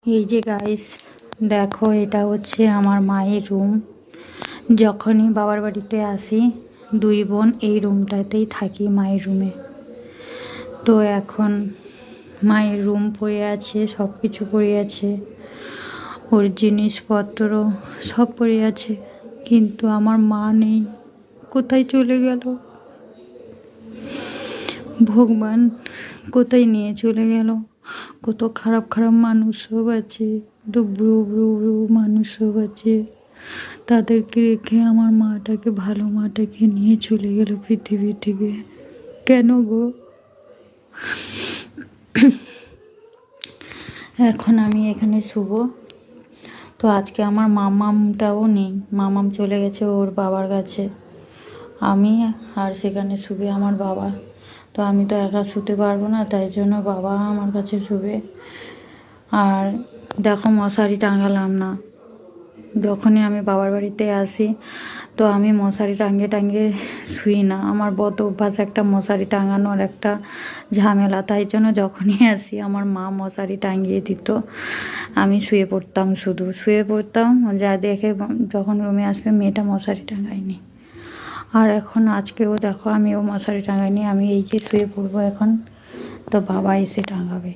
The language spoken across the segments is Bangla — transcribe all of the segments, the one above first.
এই যে গাইস, দেখো এটা হচ্ছে আমার মায়ের রুম। যখনই বাবার বাড়িতে আসি দুই বোন এই রুমটাতেই থাকি, মায়ের রুমে। তো এখন মায়ের রুম পড়ে আছে, সব কিছু পড়ে আছে, ওর জিনিসপত্র সব পড়ে আছে, কিন্তু আমার মা নেই। কোথায় চলে গেল ভগবান, কোথায় নিয়ে চলে গেল? কত খারাপ খারাপ মানুষ সব আছে, কত বুড়ো বুড়ো বুড়ো মানুষ সব আছে, তাদেরকে রেখে আমার মাটাকে, ভালো মাটাকে নিয়ে চলে গেল পৃথিবী থেকে। কেন গো? এখন আমি এখানে শুভ। তো আজকে আমার মামামটাও নেই, মামাম চলে গেছে ওর বাবার কাছে। আমি আর সেখানে শুবে আমার বাবা। তো আমি তো একা শুতে পারবো না, তাই জন্য বাবা আমার কাছে শুবে। আর দেখো মশারি টাঙালাম না। যখনই আমি বাবার বাড়িতে আসি তো আমি মশারি টাঙিয়ে টাঙিয়ে শুই না। আমার বদ অভ্যাস একটা মশারি টাঙানোর একটা ঝামেলা, তাই জন্য যখনই আসি আমার মা মশারি টাঙিয়ে দিত, আমি শুয়ে পড়তাম, শুধু শুয়ে পড়তাম। যা দেখে যখন রুমে আসবে মেয়েটা মশারি টাঙায়নি। আর এখন আজকেও দেখো আমিও মশারি টাঙাইনি, আমি এই যে শুয়ে পড়বো এখন। তো বাবা এসে টাঙাবে।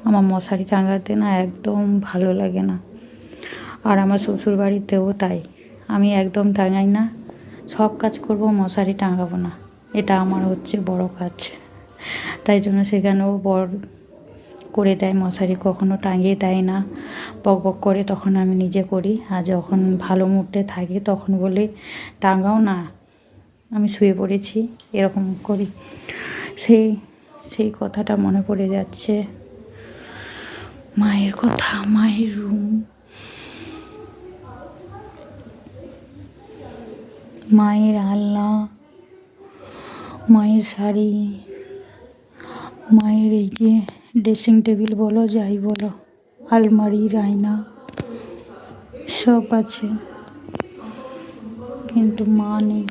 আমার মশারি টাঙাতে না একদম ভালো লাগে না। আর আমার শ্বশুর বাড়িতেও তাই, আমি একদম টাঙাই না। সব কাজ করব, মশারি টাঙাবো না, এটা আমার হচ্ছে বড় কাজ। তাই জন্য সেখানেও বড় করে দেয় মশারি, কখনো টাঙিয়ে দেয় না, বক বক করে। তখন আমি নিজে করি। আর যখন ভালো মুডে থাকি তখন বলে টাঙাও না, আমি শুয়ে পড়েছি, এরকম করি। সেই সেই কথাটা মনে পড়ে যাচ্ছে, মায়ের কথা, মায়ের রুম, মায়ের আলনা, মায়ের শাড়ি, মায়ের এই যে ড্রেসিং টেবিল বলো, যাই বলো, আলমারি, আয়না সব আছে, কিন্তু মা নেই।